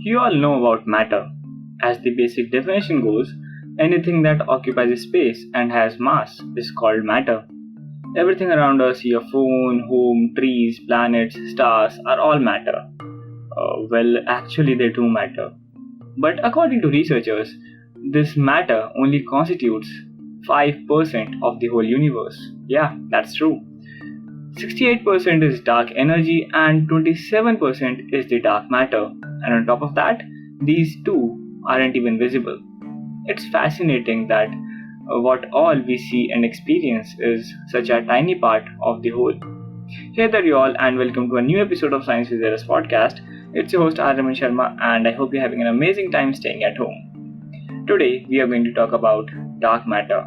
You all know about matter. As the basic definition goes, anything that occupies space and has mass is called matter. Everything around us, your phone, home, trees, planets, stars, are all matter. Actually, they do matter. But according to researchers, this matter only constitutes 5% of the whole universe. Yeah, that's true. 68% is dark energy and 27% is the dark matter. And on top of that, these two aren't even visible. It's fascinating that what all we see and experience is such a tiny part of the whole. Hey there, you all, and welcome to a new episode of Science with Zeros podcast. It's your host Aryaman Sharma, and I hope you're having an amazing time staying at home. Today, we are going to talk about dark matter.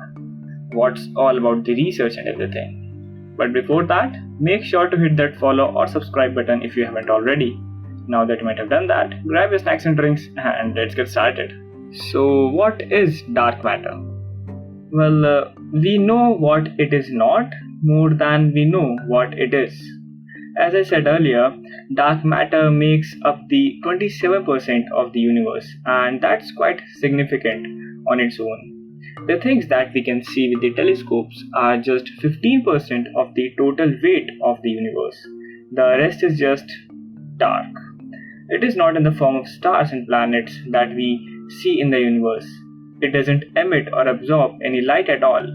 What's all about the research and everything. But before that, make sure to hit that follow or subscribe button if you haven't already. Now that you might have done that, grab your snacks and drinks and let's get started. So, what is dark matter? We know what it is not more than we know what it is. As I said earlier, dark matter makes up the 27% of the universe, and that's quite significant on its own. The things that we can see with the telescopes are just 15% of the total weight of the universe. The rest is just dark. It is not in the form of stars and planets that we see in the universe. It doesn't emit or absorb any light at all.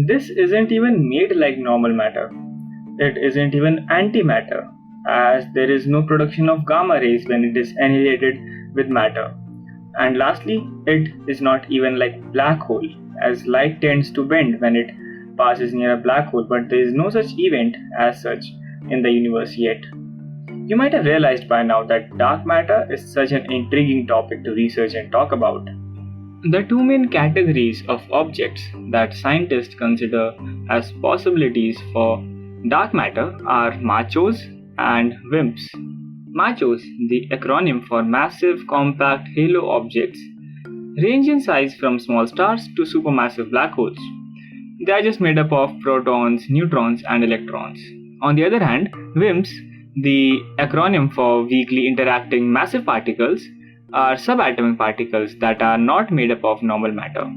This isn't even made like normal matter. It isn't even antimatter, as there is no production of gamma rays when it is annihilated with matter. And lastly, it is not even like black hole, as light tends to bend when it passes near a black hole, but there is no such event as such in the universe yet. You might have realized by now that dark matter is such an intriguing topic to research and talk about. The two main categories of objects that scientists consider as possibilities for dark matter are MACHOs and WIMPs. MACHOs, the acronym for Massive Compact Halo Objects, range in size from small stars to supermassive black holes. They are just made up of protons, neutrons, and electrons. On the other hand, WIMPs, the acronym for Weakly Interacting Massive Particles, are subatomic particles that are not made up of normal matter.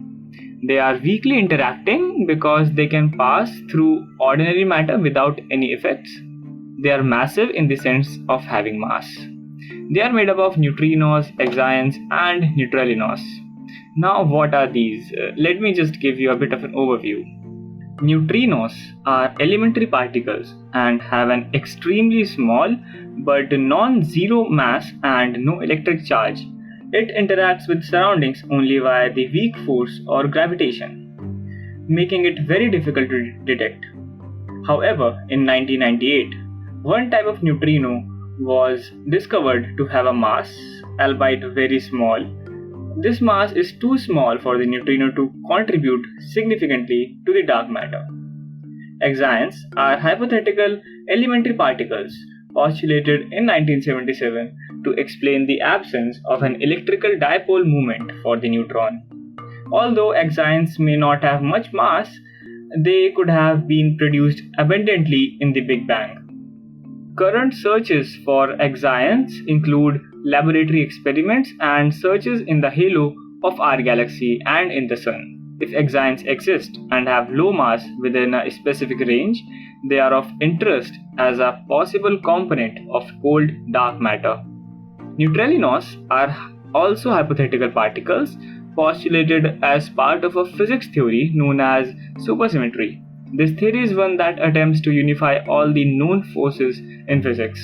They are weakly interacting because they can pass through ordinary matter without any effects. They are massive in the sense of having mass. They are made up of neutrinos, exions, and neutralinos. Now, what are these? Let me just give you a bit of an overview. Neutrinos are elementary particles and have an extremely small but non-zero mass and no electric charge. It interacts with surroundings only via the weak force or gravitation, making it very difficult to detect. However, in 1998, one type of neutrino was discovered to have a mass, albeit very small. This mass is too small for the neutrino to contribute significantly to the dark matter. Exions are hypothetical elementary particles postulated in 1977 to explain the absence of an electrical dipole moment for the neutron. Although exions may not have much mass, they could have been produced abundantly in the Big Bang. Current searches for exions include laboratory experiments and searches in the halo of our galaxy and in the Sun. If exions exist and have low mass within a specific range, they are of interest as a possible component of cold dark matter. Neutralinos are also hypothetical particles postulated as part of a physics theory known as supersymmetry. This theory is one that attempts to unify all the known forces in physics.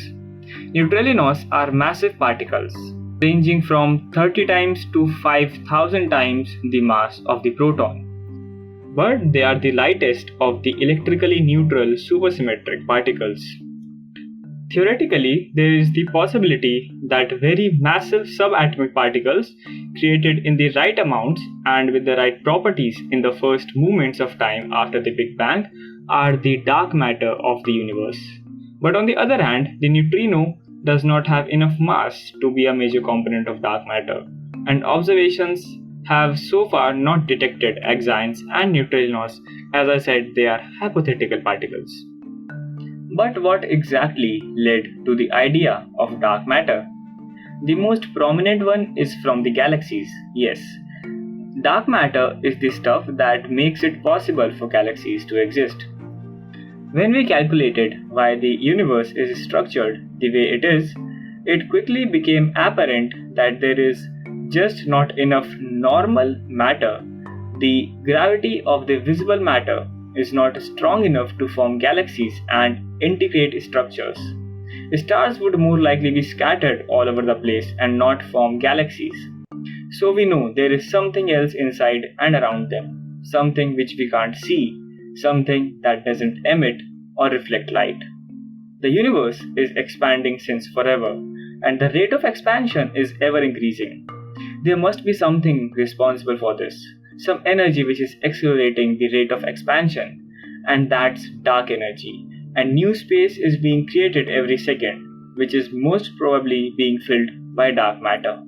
Neutralinos are massive particles, ranging from 30 times to 5,000 times the mass of the proton. But they are the lightest of the electrically neutral supersymmetric particles. Theoretically, there is the possibility that very massive subatomic particles created in the right amounts and with the right properties in the first moments of time after the Big Bang are the dark matter of the universe. But on the other hand, the neutrino does not have enough mass to be a major component of dark matter, and observations have so far not detected exions and neutrinos. As I said, they are hypothetical particles. But what exactly led to the idea of dark matter? The most prominent one is from the galaxies. Yes, dark matter is the stuff that makes it possible for galaxies to exist. When we calculated why the universe is structured the way it is, it quickly became apparent that there is just not enough normal matter. The gravity of the visible matter is not strong enough to form galaxies and integrate structures. Stars would more likely be scattered all over the place and not form galaxies. So we know there is something else inside and around them, something which we can't see, something that doesn't emit or reflect light. The universe is expanding since forever, and the rate of expansion is ever increasing. There must be something responsible for this, some energy which is accelerating the rate of expansion, and that's dark energy. And new space is being created every second, which is most probably being filled by dark matter.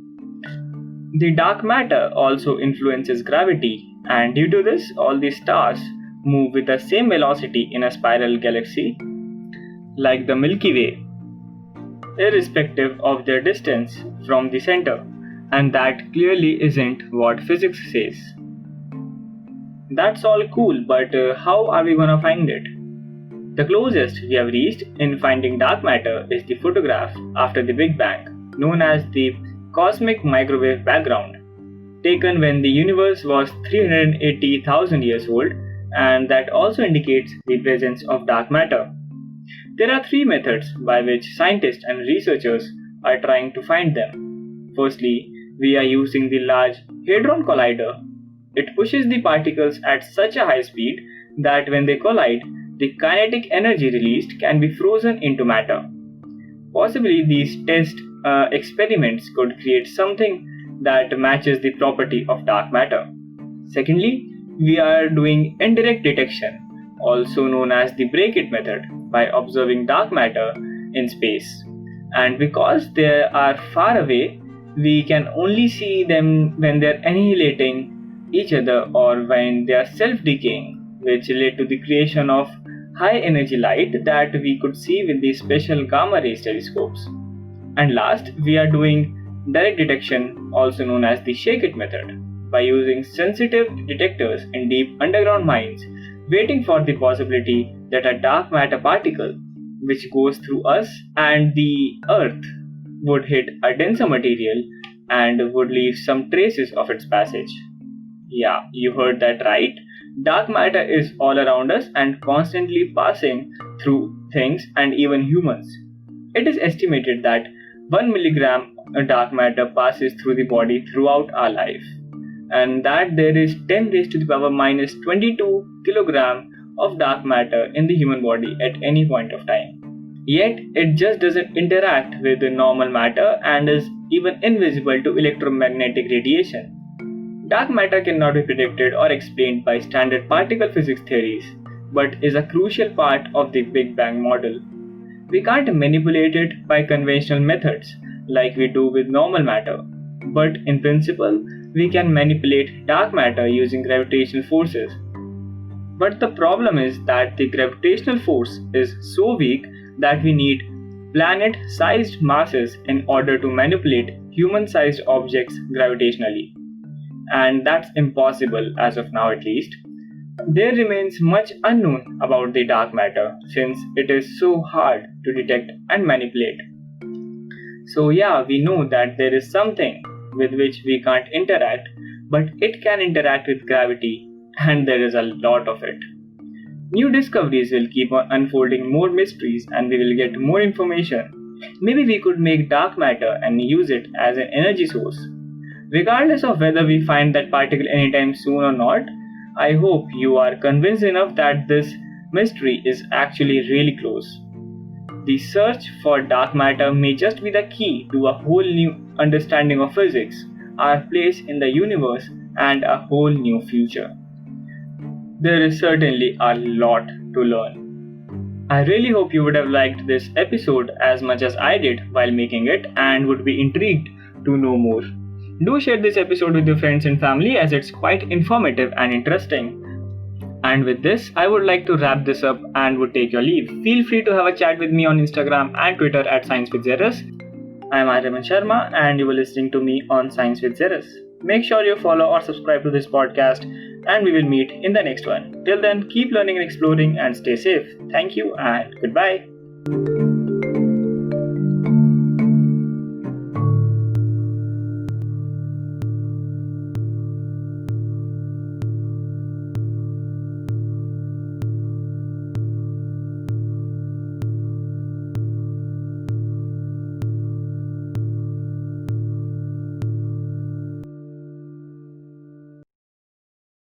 The dark matter also influences gravity, and due to this, all the stars move with the same velocity in a spiral galaxy, like the Milky Way, irrespective of their distance from the center, and that clearly isn't what physics says. That's all cool, but how are we gonna find it? The closest we have reached in finding dark matter is the photograph after the Big Bang, known as the cosmic microwave background, taken when the universe was 380,000 years old, and that also indicates the presence of dark matter. There are three methods by which scientists and researchers are trying to find them. Firstly, we are using the Large Hadron Collider. It pushes the particles at such a high speed that when they collide, the kinetic energy released can be frozen into matter. Possibly these test experiments could create something that matches the property of dark matter. Secondly, we are doing indirect detection, also known as the break-it method, by observing dark matter in space. And because they are far away, we can only see them when they are annihilating each other or when they are self-decaying, which led to the creation of high-energy light that we could see with the special gamma-ray telescopes. And last, we are doing direct detection, also known as the shake-it method, by using sensitive detectors in deep underground mines, waiting for the possibility that a dark matter particle, which goes through us and the Earth, would hit a denser material and would leave some traces of its passage. Yeah, you heard that right. Dark matter is all around us and constantly passing through things and even humans. It is estimated that 1 milligram dark matter passes through the body throughout our life, and that there is 10 raised to the power minus 22 kilogram of dark matter in the human body at any point of time. Yet, it just doesn't interact with the normal matter and is even invisible to electromagnetic radiation. Dark matter cannot be predicted or explained by standard particle physics theories, but is a crucial part of the Big Bang model. We can't manipulate it by conventional methods like we do with normal matter, but in principle, we can manipulate dark matter using gravitational forces. But the problem is that the gravitational force is so weak that we need planet-sized masses in order to manipulate human-sized objects gravitationally. And that's impossible as of now at least. There remains much unknown about the dark matter since it is so hard to detect and manipulate. So yeah, we know that there is something with which we can't interact, but it can interact with gravity, and there is a lot of it. New discoveries will keep on unfolding more mysteries and we will get more information. Maybe we could make dark matter and use it as an energy source. Regardless of whether we find that particle anytime soon or not, I hope you are convinced enough that this mystery is actually really close. The search for dark matter may just be the key to a whole new understanding of physics, our place in the universe, and a whole new future. There is certainly a lot to learn. I really hope you would have liked this episode as much as I did while making it and would be intrigued to know more. Do share this episode with your friends and family as it's quite informative and interesting. And with this, I would like to wrap this up and would take your leave. Feel free to have a chat with me on Instagram and Twitter at ScienceWithZeros. I'm Aryaman Sharma, and you were listening to me on Science with Zeros. Make sure you follow or subscribe to this podcast, and we will meet in the next one. Till then, keep learning and exploring and stay safe. Thank you and goodbye.